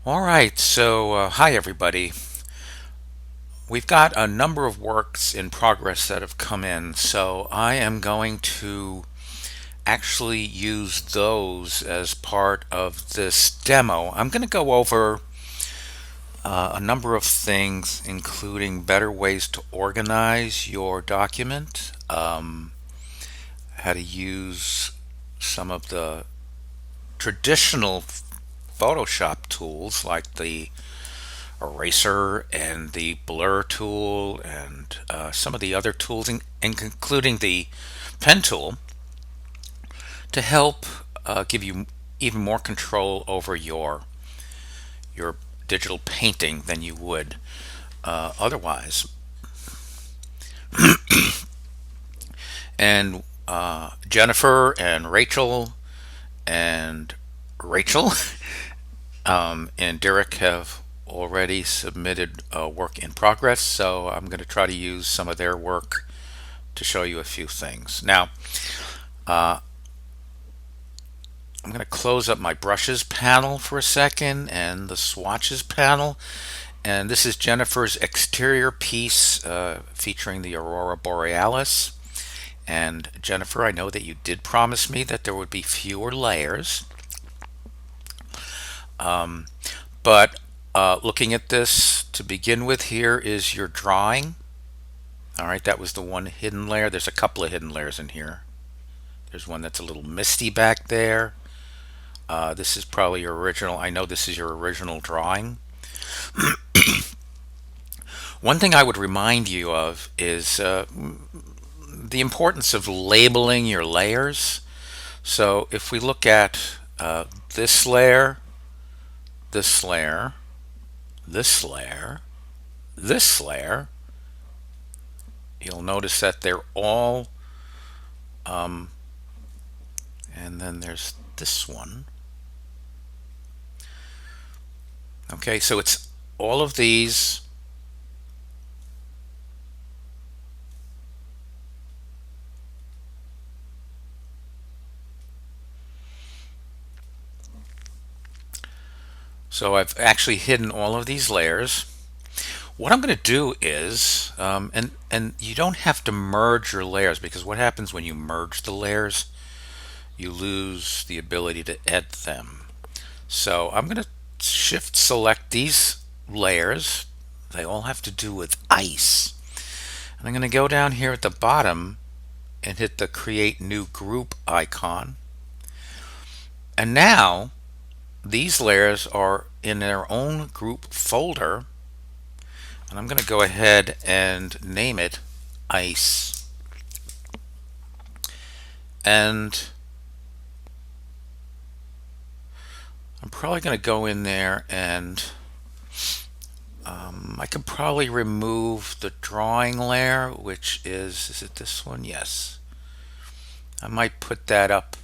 All right, hi everybody. We've got a number of works in progress that have come in, so I am going to actually use those as part of this demo. I'm going to go over a number of things, including better ways to organize your document, how to use some of the traditional Photoshop tools like the eraser and the blur tool and some of the other tools, including the pen tool, to help give you even more control over your digital painting than you would otherwise. And Jennifer and and Rachel and Derek have already submitted work in progress, so I'm going to try to use some of their work to show you a few things. Now, I'm going to close up my brushes panel for a second and the swatches panel. And this is Jennifer's exterior piece featuring the Aurora Borealis. And Jennifer, I know that you did promise me that there would be fewer layers. But looking at this to begin with, here is your drawing. All right, that was the one hidden layer. There's a couple of hidden layers in here. There's one that's a little misty back there. This is probably your original. I know this is your original drawing. One thing I would remind you of is the importance of labeling your layers. So if we look at this layer, this layer, this layer, this layer, you'll notice that they're all, and then there's this one. Okay, so it's all of these. So I've actually hidden all of these layers. What I'm going to do is, and you don't have to merge your layers, because what happens when you merge the layers, you lose the ability to edit them. So I'm going to shift select these layers. They all have to do with ice. And I'm going to go down here at the bottom and hit the create new group icon. And now these layers are in their own group folder. And I'm going to go ahead and name it ice. And I'm probably going to go in there and I could probably remove the drawing layer, which is it this one? Yes. I might put that up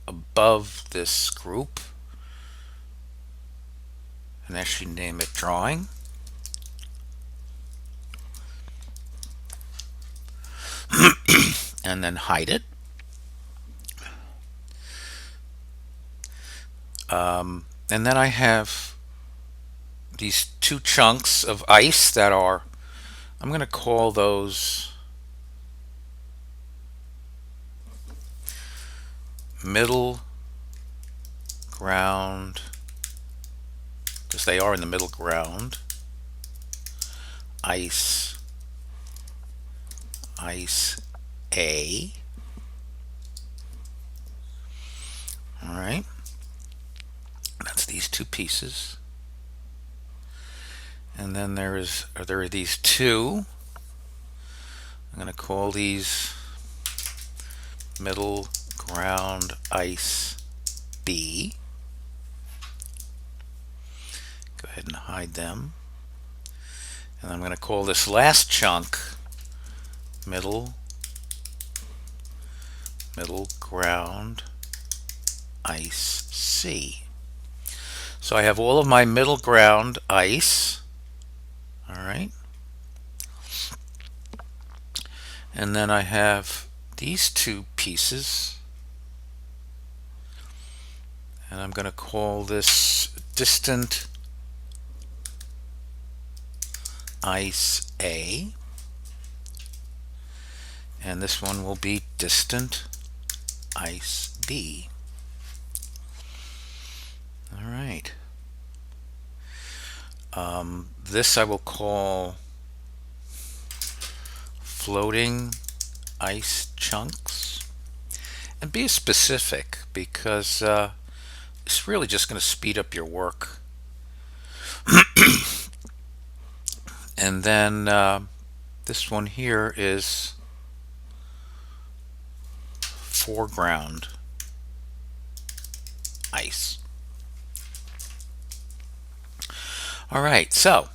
above this group and actually name it drawing. And then hide it. And then I have these two chunks of ice that are, I'm going to call those middle ground, because they are in the middle ground. Ice A. All right, that's these two pieces. And then there are these two. I'm going to call these middle ground ice B. Go ahead and hide them. And I'm going to call this last chunk middle ground ice C. So I have all of my middle ground ice. All right. And then I have these two pieces. And I'm going to call this distant ice A, and this one will be distant ice B. All right. This I will call floating ice chunks, and be specific because it's really just going to speed up your work. And then this one here is foreground ice. All right, so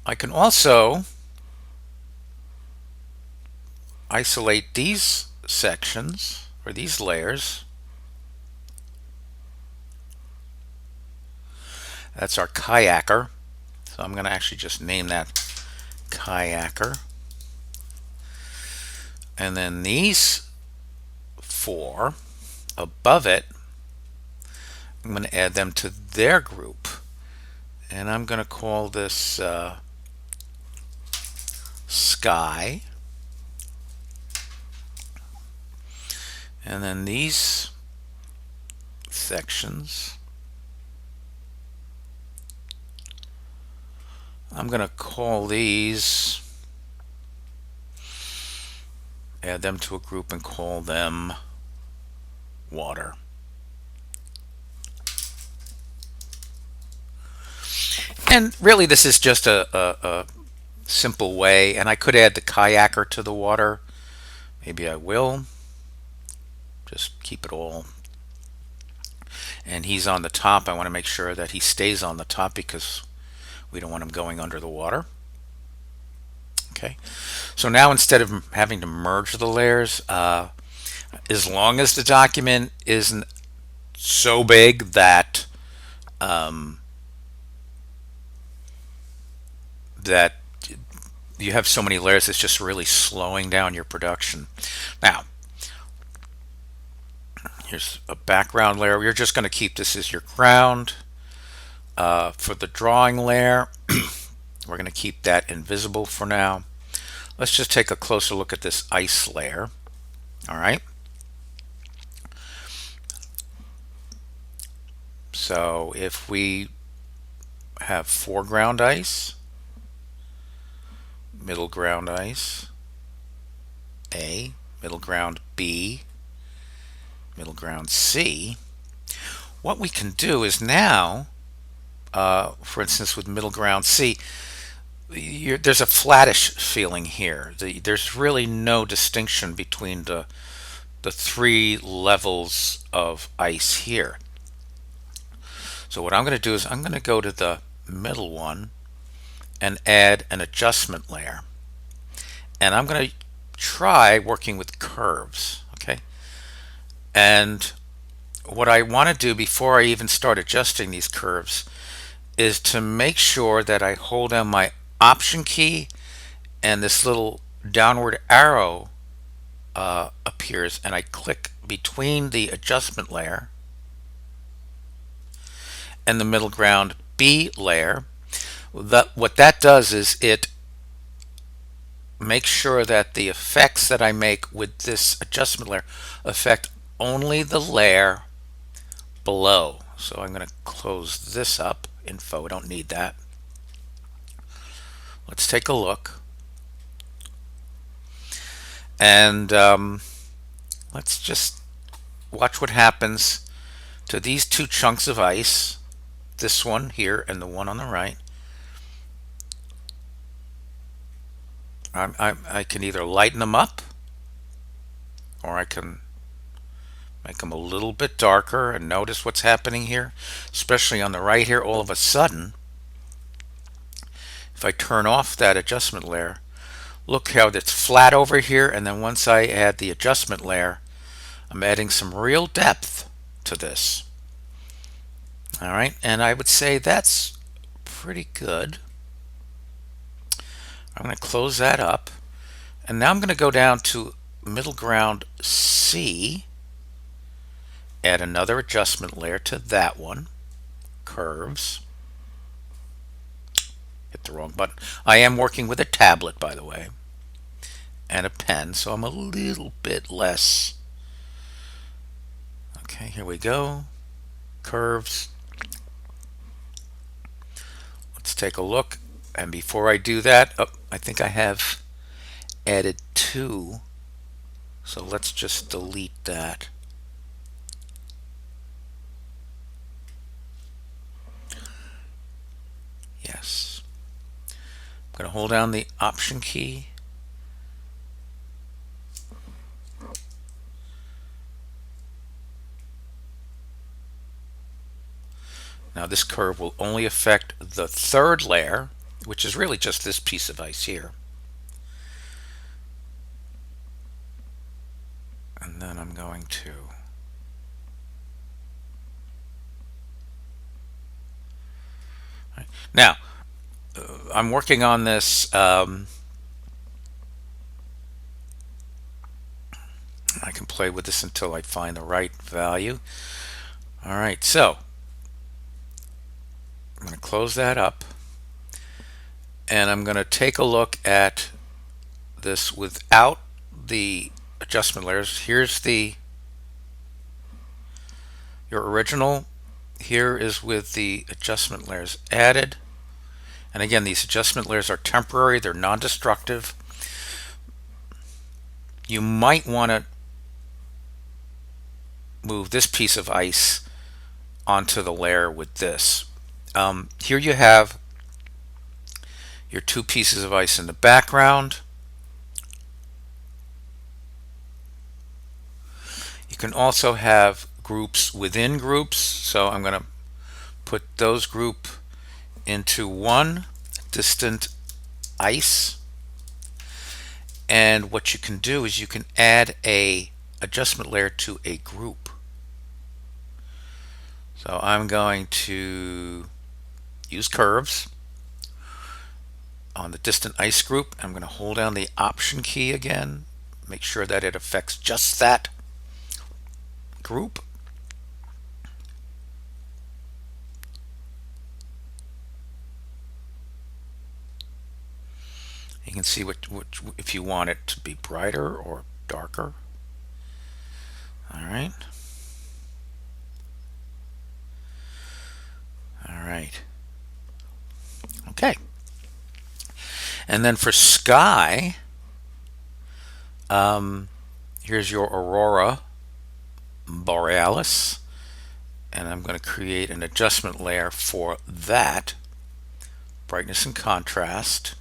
I can also isolate these sections or these layers. That's our kayaker. So I'm going to actually just name that kayaker. And then these four above it, I'm going to add them to their group. And I'm going to call this sky. And then these sections, I'm going to call these, add them to a group and call them water. And really this is just a simple way, and I could add the kayaker to the water. Maybe I will. Just keep it all. And he's on the top. I want to make sure that he stays on the top because we don't want him going under the water. Okay. So now instead of having to merge the layers, as long as the document isn't so big that that you have so many layers, it's just really slowing down your production. Now, here's a background layer. We're just going to keep this as your ground. For the drawing layer, we're going to keep that invisible for now. Let's just take a closer look at this ice layer. All right. So if we have foreground ice, middle ground ice A, middle ground B, middle ground C, what we can do is now, for instance, with middle ground C, there's a flattish feeling here. There's really no distinction between the three levels of ice here. So what I'm going to do is I'm going to go to the middle one and add an adjustment layer. And I'm going to try working with curves, okay? And what I want to do before I even start adjusting these curves is to make sure that I hold down my Option key and this little downward arrow appears, and I click between the adjustment layer and the middle ground B layer. What that does is it makes sure that the effects that I make with this adjustment layer affect only the layer below. So I'm going to close this up. Info, we don't need that. Let's take a look. And let's just watch what happens to these two chunks of ice, this one here and the one on the right. I can either lighten them up or I can make them a little bit darker, and notice what's happening here, especially on the right here. All of a sudden, if I turn off that adjustment layer, look how it's flat over here, and then once I add the adjustment layer, I'm adding some real depth to this. All right, and I would say that's pretty good. I'm going to close that up, and now I'm going to go down to middle ground C, add another adjustment layer to that one, curves, hit the wrong button. I am working with a tablet, by the way, and a pen, so I'm a little bit less. Okay, here we go. Curves. Let's take a look. And before I do that, oh, I think I have added 2. So let's just delete that. Yes. I'm going to hold down the Option key. Now this curve will only affect the 3rd layer, which is really just this piece of ice here. And then I'm going to now I'm working on this. I can play with this until I find the right value. All right, so I'm going to close that up, and I'm going to take a look at this without the adjustment layers. Here's your original. Here is with the adjustment layers added. And again, these adjustment layers are temporary, they're non-destructive. You might want to move this piece of ice onto the layer with this. Here you have your 2 pieces of ice in the background. You can also have groups within groups, so I'm going to put those group into one distant ice. And what you can do is you can add a adjustment layer to a group. So I'm going to use curves on the distant ice group. I'm going to hold down the Option key again, make sure that it affects just that group. You can see if you want it to be brighter or darker. All right. All right. Okay. And then for sky, here's your aurora borealis, and I'm going to create an adjustment layer for that. Brightness and contrast.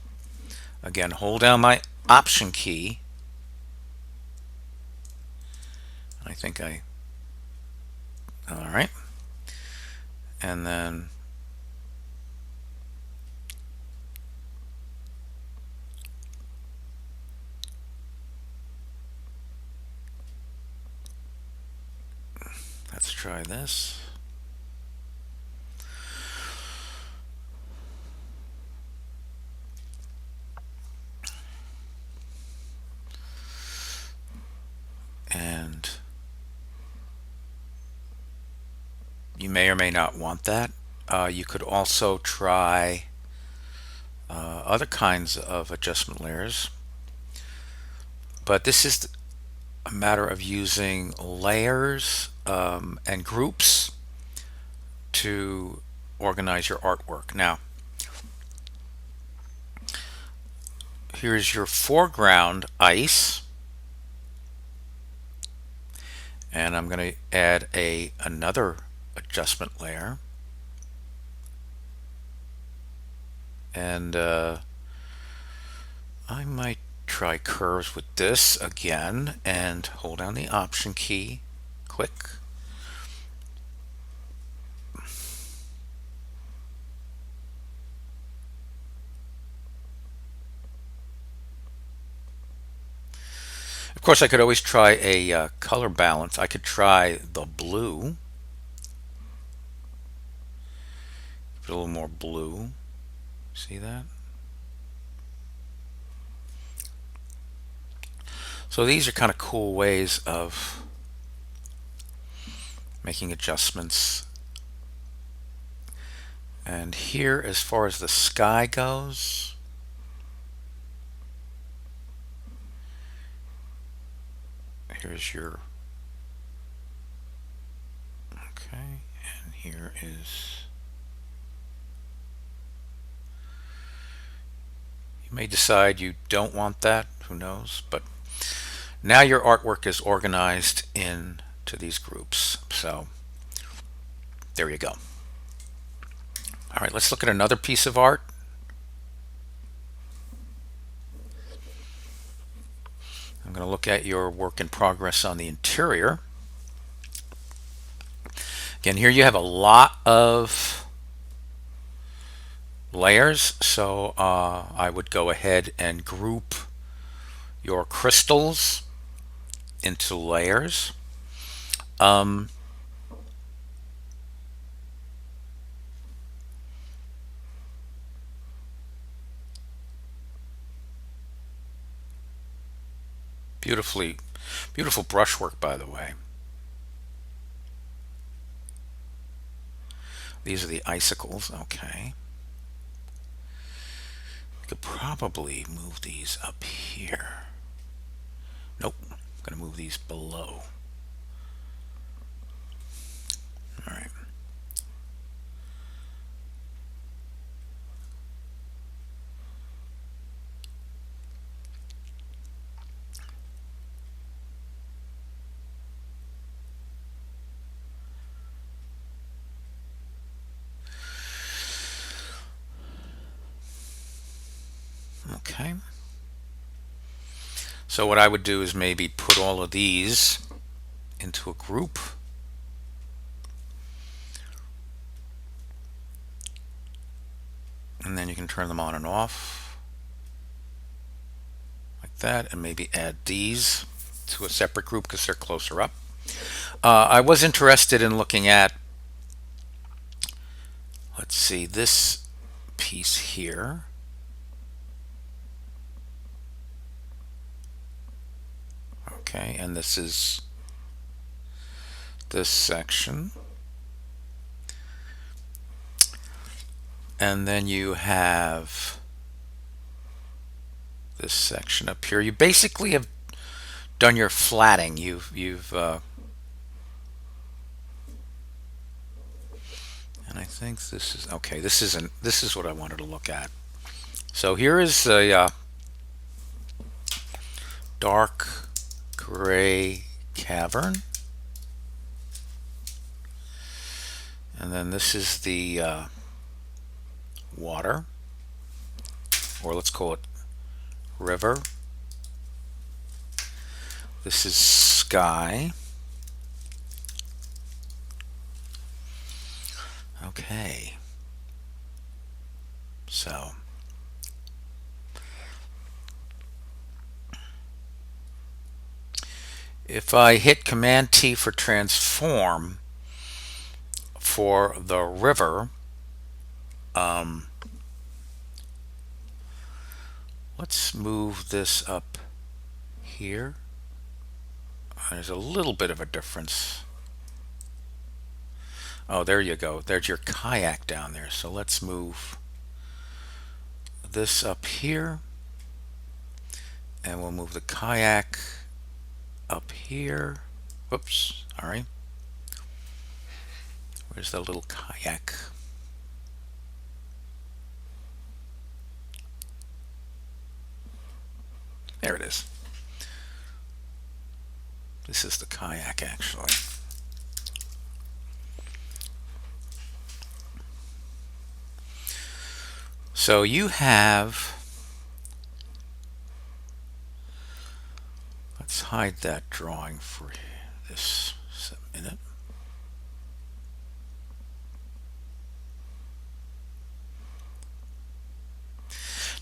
Again, hold down my Option key. I think all right. And then let's try this. And you may or may not want that. You could also try other kinds of adjustment layers, but this is a matter of using layers and groups to organize your artwork. Now, here's your foreground ice, and I'm going to add another adjustment layer, and I might try curves with this again and hold down the Option key, click. Of course, I could always try a color balance. I could try the blue. Put a little more blue. See that? So these are kind of cool ways of making adjustments. And here, as far as the sky goes, here's your, okay, and here is, you may decide you don't want that, who knows, but now your artwork is organized into these groups. So there you go. All right, let's look at another piece of art. I'm going to look at your work in progress on the interior. Again, here you have a lot of layers, so I would go ahead and group your crystals into layers. Beautiful brushwork, by the way. These are the icicles, okay. We could probably move these up here. Nope, I'm going to move these below. All right. Okay. So what I would do is maybe put all of these into a group. And then you can turn them on and off like that, and maybe add these to a separate group because they're closer up. I was interested in looking at, let's see, this piece here. Okay, and this is this section. And then you have this section up here. You basically have done your flatting. And I think this is okay. This is what I wanted to look at. So here is a dark gray cavern, and then this is the water, or let's call it river. This is sky. Okay. So if I hit Command T for transform for the river, let's move this up here. There's a little bit of a difference. Oh, there you go. There's your kayak down there. So let's move this up here, and we'll move the kayak up here. Whoops, all right. Where's the little kayak? There it is. This is the kayak, actually. So you have, let's hide that drawing for this minute.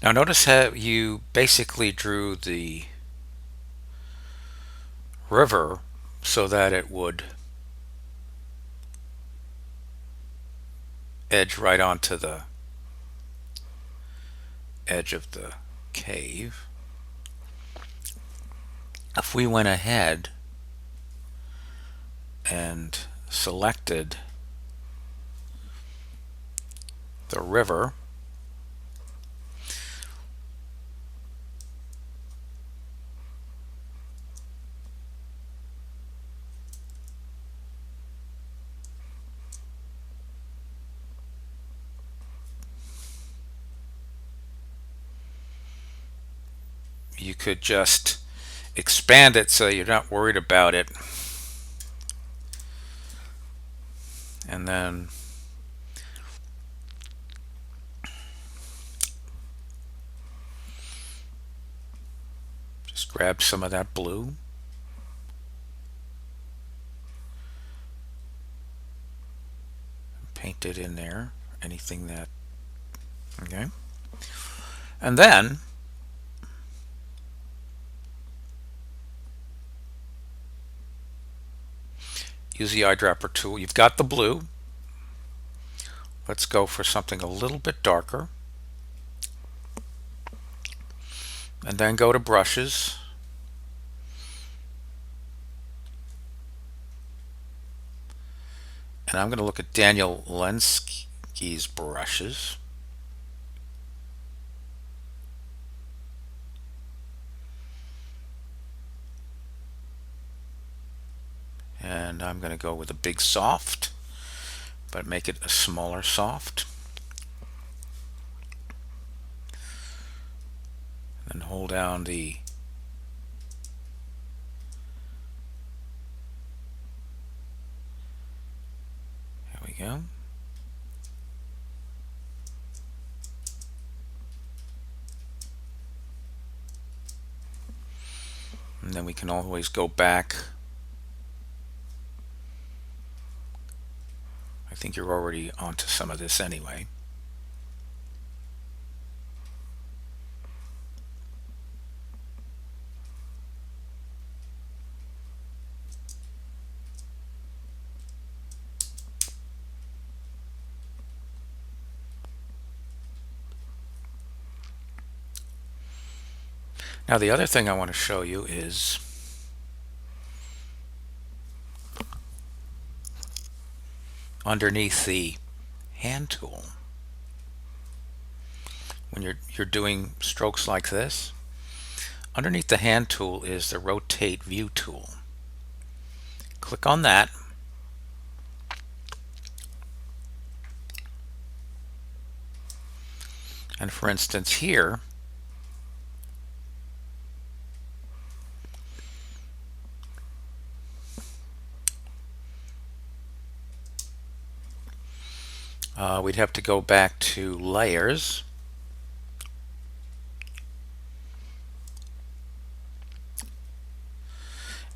Now notice how you basically drew the river so that it would edge right onto the edge of the cave. If we went ahead and selected the river. You could just expand it so you're not worried about it. And then just grab some of that blue. Paint it in there. Anything that, okay. And then use the eyedropper tool. You've got the blue. Let's go for something a little bit darker. And then go to brushes. And I'm going to look at Daniel Lensky's brushes. And I'm going to go with a big soft, but make it a smaller soft. And hold down the there we go. And then we can always go back. I think you're already onto some of this anyway. Now the other thing I want to show you is underneath the hand tool. When you're doing strokes like this, underneath the hand tool is the rotate view tool. Click on that. And for instance here, we'd have to go back to layers.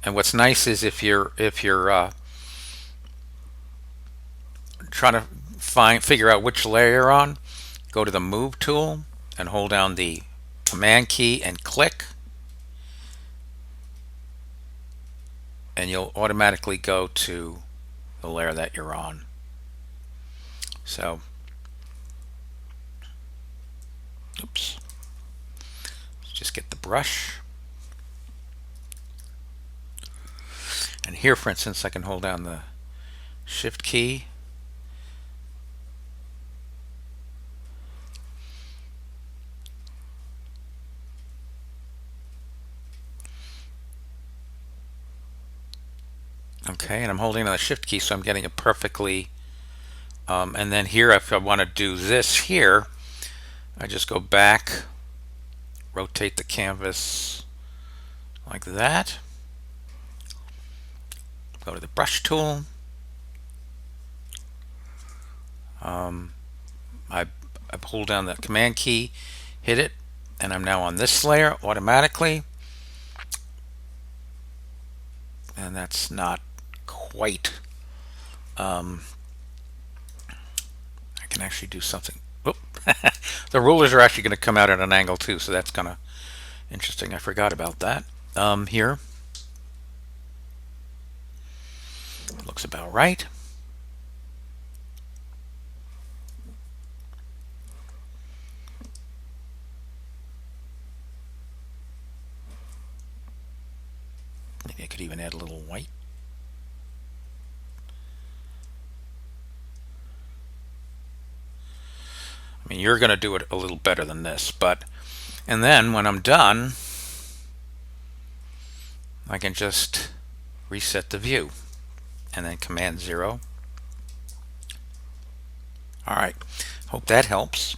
And what's nice is if you're trying to figure out which layer you're on, go to the move tool and hold down the command key and click, and you'll automatically go to the layer that you're on. So, oops, let's just get the brush. And here, for instance, I can hold down the shift key okay, and I'm holding on the shift key, so I'm getting it perfectly. And then here, if I want to do this here, I just go back, rotate the canvas like that, go to the brush tool. I hold down the command key, hit it, and I'm now on this layer automatically. And that's not quite. I can actually do something. The rulers are actually going to come out at an angle too, so that's kind of interesting. I forgot about that. Here, looks about right. Maybe I could even add a little white. I mean, you're going to do it a little better than this, and then when I'm done, I can just reset the view and then Command 0. All right, hope that helps.